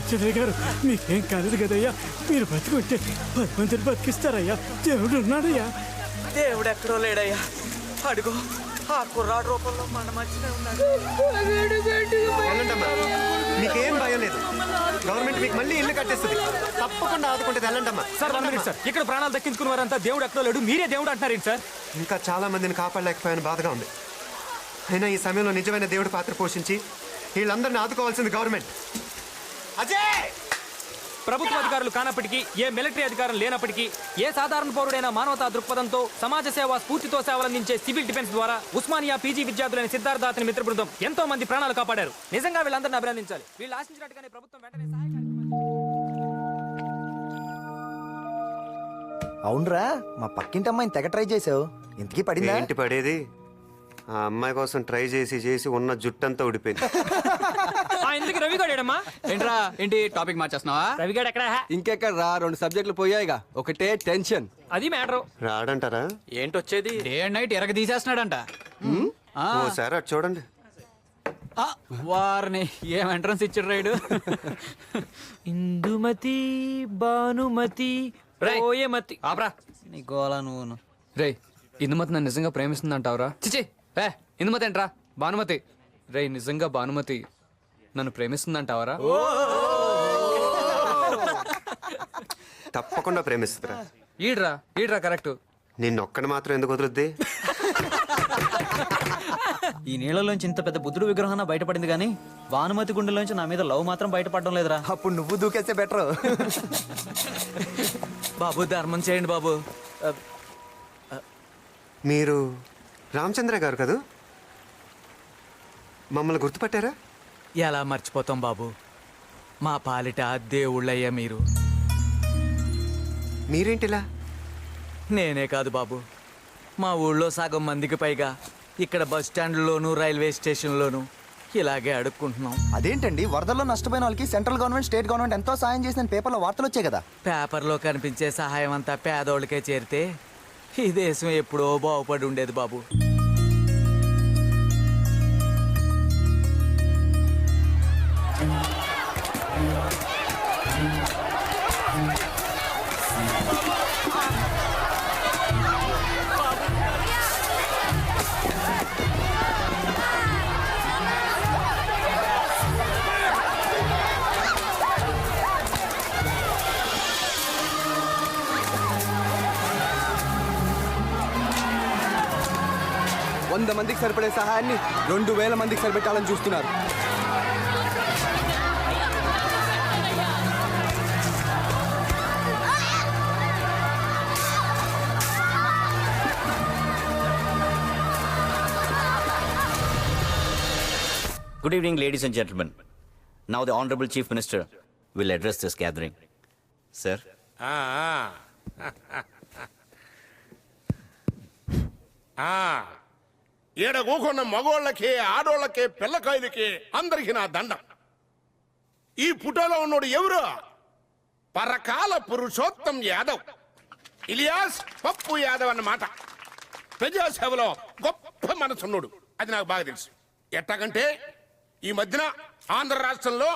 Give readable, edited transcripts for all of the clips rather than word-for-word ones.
రామచంద్ర గారు మీకేం కాలేదు కదయ్యా. మీరు బతుకుంటే భగవంతుడు బతికిస్తారయ్యా. దేవుడు ఉన్నాడయ్యా. దేవుడు ఎక్కడో లేడయ్యా. అడుగు ఆ కుర్రాడు రూపంలో మన మధ్యనే ఉన్నాడు. మీకేం భయం లేదు. గవర్నమెంట్ మీకు మళ్ళీ ఇల్లు కట్టేస్తుంది. తప్పకుండా ఆదుకుంటే వెళ్ళండమ్మా. సార్ సార్ ఇక్కడ ప్రాణాలు దక్కించుకున్న వారంతా దేవుడు ఎక్కడో లేడు, మీరే దేవుడు అంటారేంటి సార్? ఇంకా చాలా మందిని కాపాడలేకపోయాను, బాధగా ఉంది. అయినా ఈ సమయంలో నిజమైన దేవుడి పాత్ర పోషించి వీళ్ళందరినీ ఆదుకోవాల్సింది గవర్నమెంట్. అజయ్! ప్రభుత్వ అధికారులు కానప్పటికీ, ఏ మిలిటరీ అధికారం లేనప్పటికీ, ఏ సాధారణ పౌరుడైన మానవతా దృక్పథంతో సమాజ సేవ స్ఫూర్తితో సేవలందించే సివిల్ డిఫెన్స్ ద్వారా ఉస్మానియా పీజీ విద్యార్థులైన సిద్ధార్థ అతని మిత్ర బృందం ఎంతో మంది ప్రాణాలు కాపాడారు. నిజంగా వీళ్ళందరినీ అభినందించాలి. వీళ్ళు ఆశించినట్టుగానే ప్రభుత్వం వెంటనే సహాయ అవునరా, మా పక్కింటి అమ్మాయిని తెగ ట్రై చేసావు, ఇంతకీ పడిందా? ఏంటి పడేది? ఆ అమ్మాయి కోసం ట్రై చేసి చేసి ఉన్న జుట్టంతా ఊడిపోయింది. ఎందుకు రవిగాడేడమ్మా? ఏంట్రా, ఏంటి టాపిక్ మార్చేస్తున్నావా? రవిగాడు ఎక్కడ? ఇంకెక్కడ రా, 2 సబ్జెక్టులు పోయాయిగా, ఒకటే టెన్షన్. అది మ్యాటర్. రాడంటారా? ఏంటొచ్చేది? డే అండ్ నైట్ ఎరగ తీసేస్తున్నాడంట. ఓసారి అటు చూడండి. వారిని ఏం ఎంట్రన్స్ ఇచ్చాడు రైడు. ఇందుమతి భానుమతి ఓయమతి. ఆపరా నీ గోలా నువ్వును. రే, ఇందుమతి నన్ను నిజంగా ప్రేమిస్తుందంటావురా? చిచి రే, ఇందుమతి ఏంట్రా, భానుమతి. రే, నిజంగా భానుమతి నన్ను ప్రేమిస్తుందంటావరా? తప్పకుండా ప్రేమిస్తుందిరా. ఈడ్రా ఈడ్రా కరెక్ట్. నిన్నొక్కడి మాత్రం ఎందుకు వదులుద్ది? ఈ నీళ్ళలోంచి ఇంత పెద్ద బుద్ధుడు విగ్రహం బయటపడింది, కానీ భానుమతి గుండెలోంచి నా మీద లవ్ మాత్రం బయటపడడం లేదురా. అప్పుడు నువ్వు దూకేస్తే బెటర్. బాబు ధర్మం చేయండి బాబు. మీరు రామచంద్ర గారు కదూ? మమ్మల్ని గుర్తుపట్టారా? ఎలా మర్చిపోతాం బాబు, మా పాలిట దేవుళ్ళయ్యా మీరు. మీరేంటిలా? నేనే కాదు బాబు, మా ఊళ్ళో సగం మందికి పైగా ఇక్కడ బస్ స్టాండ్లోను రైల్వే స్టేషన్లోను ఇలాగే అడుక్కుంటున్నాం. అదేంటండి, వరదల్లో నష్టపోయిన వాళ్ళకి సెంట్రల్ గవర్నమెంట్, స్టేట్ గవర్నమెంట్ ఎంతో సాయం చేసిన పేపర్లో వార్తలు వచ్చాయి కదా. పేపర్లో కనిపించే సహాయం అంతా పేదోళ్ళకే చేరితే ఈ దేశం ఎప్పుడో బాగుపడి ఉండేది బాబు. వంద మందికి సరిపడే సహాయాన్ని 2000 మందికి సరిపెట్టాలని చూస్తున్నారు. Good evening, ladies and gentlemen. Now the Honorable Chief Minister will address this gathering. Sir. ఈడ కూకున్న మగోళ్ళకి, ఆడోళ్ళకి, పిల్లకాయలకి అందరికి నా దండం. ఈ ఫోటోలో ఉన్నోడు ఎవరు? పరకాల పురుషోత్తం యాదవ్, ఇలియాస్ పప్పు యాదవ్ అన్నమాట. ప్రజాసేవలో గొప్ప మనసున్నాడు, అది నాకు బాగా తెలుసు. ఎట్టాగంటే ఈ మధ్యన ఆంధ్ర రాష్ట్రంలో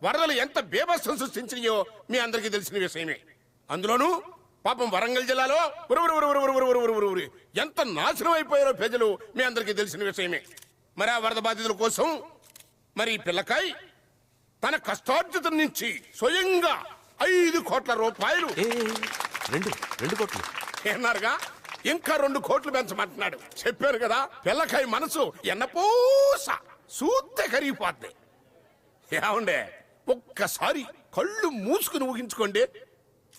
వరదలు ఎంత బీభత్సం సృష్టించినాయో మీ అందరికీ తెలిసిన విషయమే. అందులోనూ పాపం వరంగల్ జిల్లాలో ఎంత నాశనం అయిపోయారో ప్రజలు మీ అందరికీ తెలిసిన విషయమే. మరి ఆ వరద బాధితుల కోసం మరి పిల్లకాయ తన కష్టార్జితం నుంచి స్వయంగా 5 కోట్ల రూపాయలు, 2 కోట్లు ఏన్నారుగా, ఇంకా 2 కోట్లు పెంచమంటున్నాడు. చెప్పారు కదా, పిల్లకాయ మనసు ఎన్నపూస సూత్తే కరిగిపోద్ది. ఏమండే, ఒక్కసారి కళ్ళు మూసుకుని ఊహించుకోండి,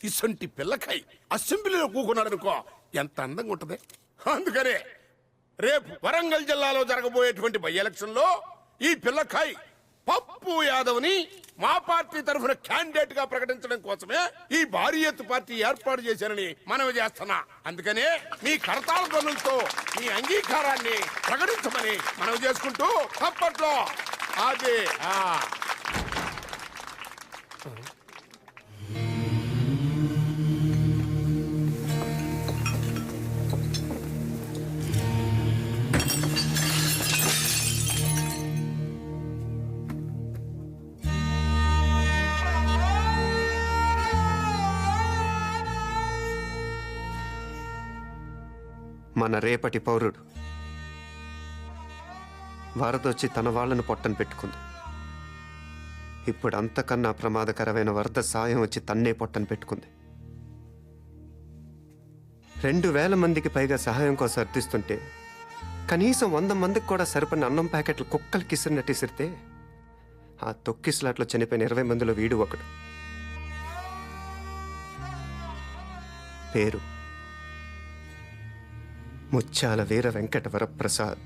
ఇసంటి పిల్లకాయ అసెంబ్లీలో కూకున్నాడు అనుకో, ఎంత అందంగా ఉంటది. అందుకనే రేపు వరంగల్ జిల్లాలో జరగబోయేటువంటి బై ఎలక్షన్ లో ఈ పిల్లకాయ పప్పు యాదవ్ని మా పార్టీ తరఫున క్యాండిడేట్ గా ప్రకటించడం కోసమే ఈ భారీ ఎత్తు పార్టీ ఏర్పాటు చేశారని మనవి చేస్తున్నా. అందుకనే మీ కరతాళ ధ్వనులతో మీ అంగీకారాన్ని ప్రకటించమని మనవి చేసుకుంటూ అప్పట్లో అదే మన రేపటి పౌరుడు. వరదొచ్చి తన వాళ్ళను పొట్టను పెట్టుకుంది. ఇప్పుడు అంతకన్నా ప్రమాదకరమైన వరద సాయం వచ్చి తన్నే పొట్టను పెట్టుకుంది. 2,000 మందికి పైగా సహాయం కోసం అర్థిస్తుంటే కనీసం 100 మందికి కూడా సరిపడిన అన్నం ప్యాకెట్లు కుక్కలకి ఇసిరినట్టు ఇసిరితే ఆ తొక్కిసలాట్లో చనిపోయిన 20 మందిలో వీడు ఒకడు. పేరు ముత్యాల వీర వెంకట వరప్రసాద్.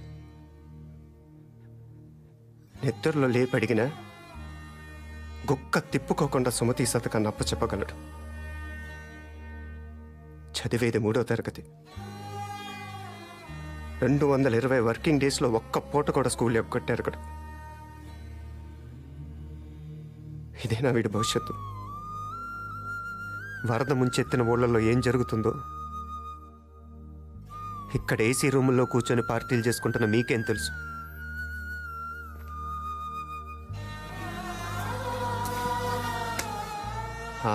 నిద్రలో లేపడిగినా గుక్క తిప్పుకోకుండా సుమతి శతకాన్ని అప్పచెప్పగలడు. చదివేది 3వ తరగతి. 220 వర్కింగ్ డేస్లో ఒక్క పూట కూడా స్కూల్ ఎగ్గొట్టారు కూడా. ఇదేనా వీడి భవిష్యత్తు? వరద ముంచెత్తిన ఊళ్ళల్లో ఏం జరుగుతుందో ఇక్కడ ఏసీ రూముల్లో కూర్చొని పార్టీలు చేసుకుంటున్న మీకేం తెలుసు?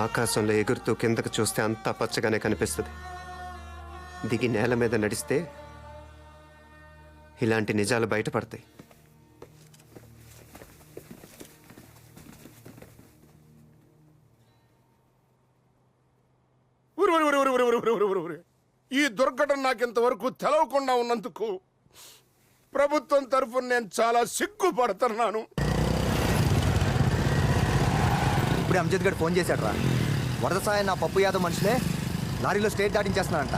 ఆకాశంలో ఎగురుతూ కిందకు చూస్తే అంతా పచ్చగానే కనిపిస్తుంది. దిగి నేల మీద నడిస్తే ఇలాంటి నిజాలు బయటపడతాయి. ఈ దుర్ఘటన నాకింతవరకు తెలవకుండా ఉన్నందుకు ప్రభుత్వం తరఫున నేను చాలా సిగ్గుపడుతున్నాను. ఇప్పుడు అంజద్ గడ్ ఫోన్ చేశాడు రా. వరద సాయం నా పప్పు యాదవ్ మనుషులే లారీలో స్టేట్ దాటించేస్తున్నాడంట.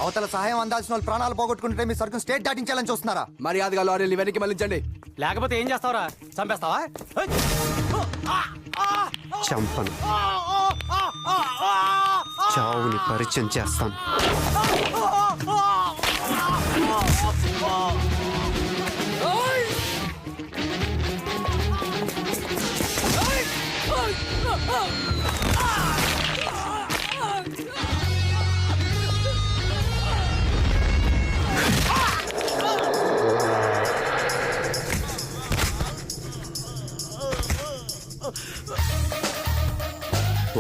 అవతల సహాయం అందాల్సిన వాళ్ళు ప్రాణాలు పోగొట్టుకుంటే మీ సరుకును స్టేట్ దాటించాలని చూస్తున్నారా? మర్యాదగా లారీలు వెనక్కి మళ్ళించండి. లేకపోతే ఏం చేస్తావురా? చంపేస్తావా? చంపను, చావుని పరిచయం చేస్తాను.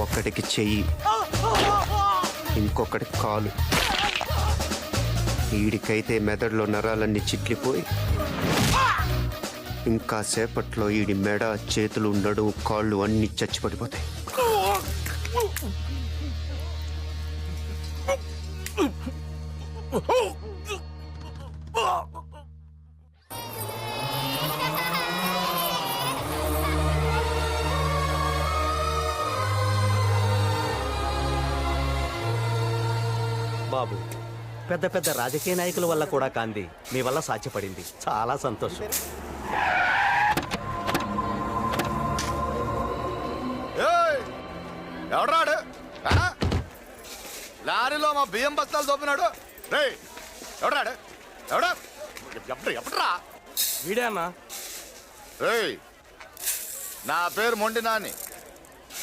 ఒకడికి చెయ్యి, ఇంకొకడికి కాలు. ఈడికైతే మెదడులో నరాలన్నీ చిట్లిపోయి ఇంకా సేపట్లో ఈడి మెడ, చేతులు, నడుము, కాళ్ళు అన్నీ చచ్చిపడిపోతాయి. బాబు, పెద్ద పెద్ద రాజకీయ నాయకుల వల్ల కూడా కాంది మీ వల్ల సాధ్యపడింది. చాలా సంతోషం. ఎవడ్రాడు? లారీలో మా బియ్యం బస్తాలు దోపినాడు. రే ఎవడ్రాడు? ఎవడా ఎప్పుడ్రా? వీడే అన్నా. రేయ్, నా పేరు మొండి నాని.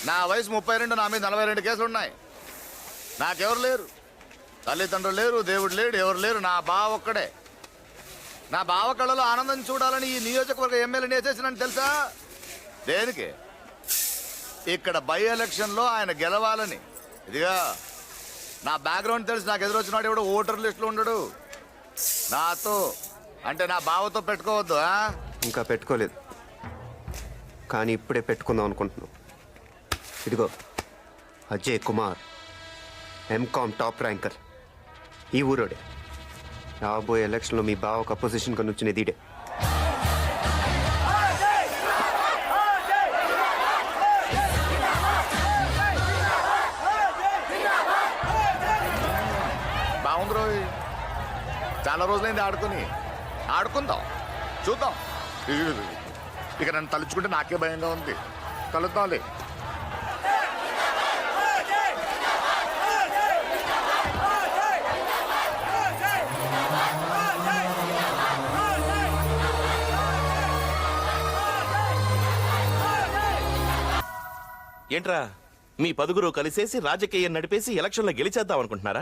నా వయసు 32, నా మీద 42 కేసులున్నాయి. నాకెవరు లేరు, తల్లిదండ్రులు లేరు, దేవుడు లేడు, ఎవరు లేరు. నా బావ ఒక్కడే. నా బావ కళ్ళలో ఆనందం చూడాలని ఈ నియోజకవర్గ ఎమ్మెల్యేని వేసేసినని తెలుసా? దేనికి? ఇక్కడ బై ఎలక్షన్లో ఆయన గెలవాలని. ఇదిగా నా బ్యాక్గ్రౌండ్ తెలిసి నాకు ఎదురొచ్చినాడు ఎవడు ఓటర్ లిస్టులో ఉండడు. నాతో అంటే నా బావతో పెట్టుకోవద్దు. ఇంకా పెట్టుకోలేదు, కానీ ఇప్పుడే పెట్టుకుందాం అనుకుంటున్నాం. ఇదిగో Ajay Kumar, MCom top ranker, ఈ ఊరోడే. రాబోయే ఎలక్షన్లో మీ బావకు అపోజిషన్గా నుంచి దీడే. బాగుంది రోయ్, చాలా రోజులైంది ఆడుకుందాం, చూద్దాం. ఇక నన్ను తలుచుకుంటే నాకే భయంగా ఉంది. కలుద్దాంలే. ఏంట్రా మీ పదుగురు కలిసేసి రాజకీయం నడిపేసి ఎలక్షన్లో గెలిచేద్దాం అనుకుంటున్నారా?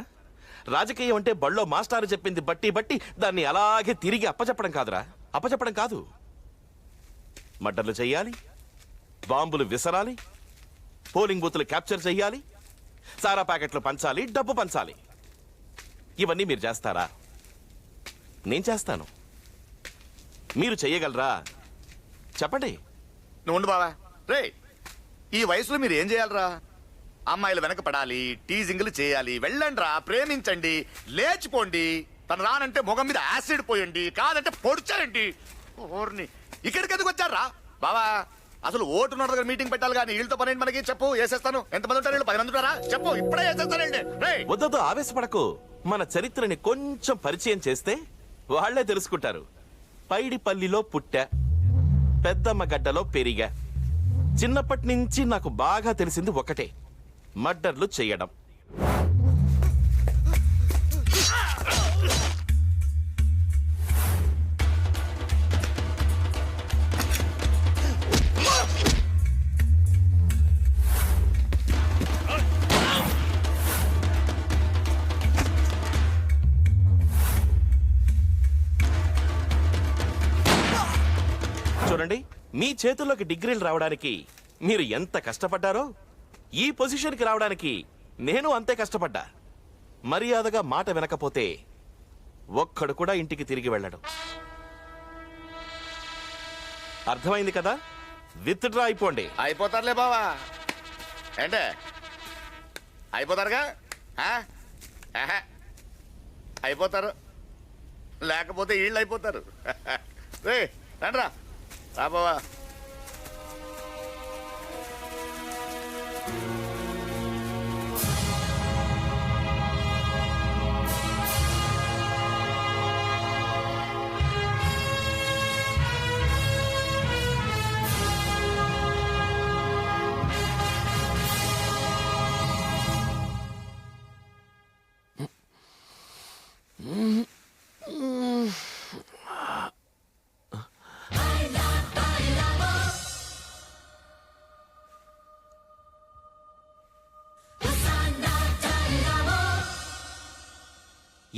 రాజకీయం అంటే బళ్ళో మాస్టారు చెప్పింది బట్టి బట్టి దాన్ని అలాగే తిరిగి అప్పచెప్పడం కాదురా. అప్పచెప్పడం కాదు, మర్డర్లు చెయ్యాలి, బాంబులు విసరాలి, పోలింగ్ బూతులు క్యాప్చర్ చెయ్యాలి, సారా ప్యాకెట్లు పంచాలి, డబ్బు పంచాలి. ఇవన్నీ మీరు చేస్తారా? నేను చేస్తాను. మీరు చెయ్యగలరా? చెప్పండి. నువ్వు ఉండు బావా. రే, ఈ వయసులో మీరు ఏం చేయాలరా? అమ్మాయిలు వెనక పడాలి, టీజింగ్లు చేయాలి. వెళ్ళండి, ప్రేమించండి, లేచిపోండి. తను రానంటే ముఖం మీద యాసిడ్ పోయండి, కాదంటే పొడిచారండి. ఓర్ని ఇక్కడికి ఎందుకు వచ్చారా బావా? అసలు ఓటున్న దగ్గర మీటింగ్ పెట్టాలి కానీ వీళ్ళతో పని మనకి చెప్పు. వేసేస్తాను. ఎంతమంది ఉంటారు? 10 మంది ఉంటారా? చెప్పు, ఇప్పుడే వేసేస్తానండి. వద్దొద్దు, ఆవేశపడకు. మన చరిత్రని కొంచెం పరిచయం చేస్తే వాళ్లే తెలుసుకుంటారు. పైడిపల్లిలో పుట్టా, పెద్దమ్మ గడ్డలో పెరిగా. చిన్నప్పటి నుంచి నాకు బాగా తెలిసింది ఒకటే, మర్డర్లు చెయ్యడం. చూడండి, మీ చేతుల్లోకి డిగ్రీలు రావడానికి మీరు ఎంత కష్టపడ్డారో, ఈ పొజిషన్కి రావడానికి నేను అంతే కష్టపడ్డా. మర్యాదగా మాట వినకపోతే ఒక్కడు కూడా ఇంటికి తిరిగి వెళ్ళడు. అర్థమైంది కదా? విత్ డ్రా అయిపోండి. అయిపోతారులే బావా. ఏంటే అయిపోతారుగా? అయిపోతారు, లేకపోతే వీళ్ళు అయిపోతారు. రే రండ్రా, రా బావా.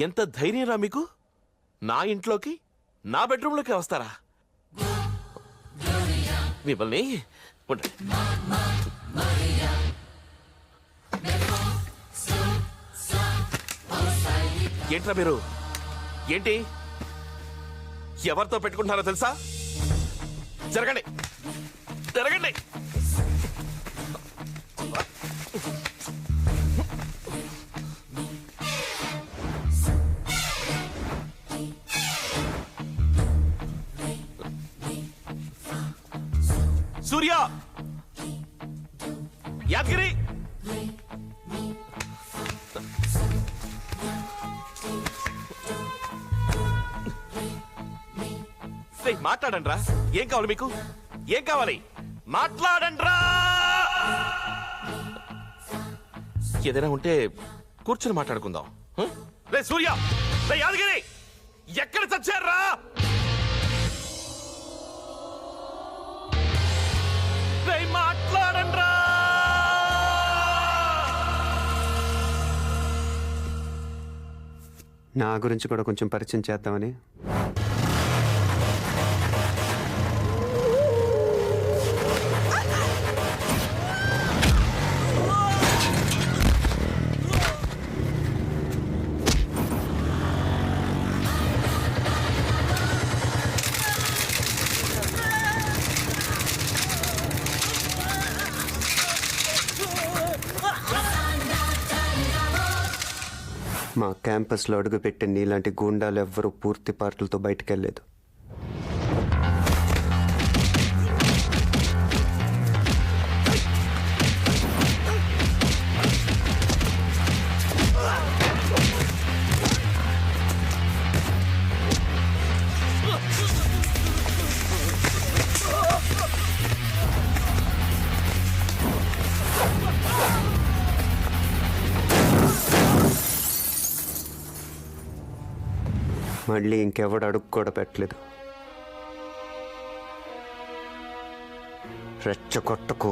ఎంత ధైర్యంరా మీకు? నా ఇంట్లోకి, నా బెడ్రూమ్లోకి వస్తారా? మిమ్మల్ని ఏంట్రా మీరు? ఏంటి ఎవరితో పెట్టుకుంటున్నారో తెలుసా? జరగండి, జరగండి. సూర్య, యాదగిరి, మాట్లాడండి రా. ఏం కావాలి మీకు? ఏం కావాలి? మాట్లాడండి రా. ఏదైనా ఉంటే కూర్చుని మాట్లాడుకుందాం. రే సూర్య, రే యాదగిరి, ఎక్కడ చచ్చారా? మాట్లాడండి రా. నా గురించి కూడా కొంచెం పరిచయం చేద్దామని. మా క్యాంపస్లో అడుగుపెట్టే నీలాంటి గూండాలు ఎవ్వరూ పూర్తి పార్టీలతో బయటకెళ్ళలేదు. మళ్ళీ ఇంకెవడు అడుగు కూడా పెట్టలేదు. రెచ్చగొట్టకు.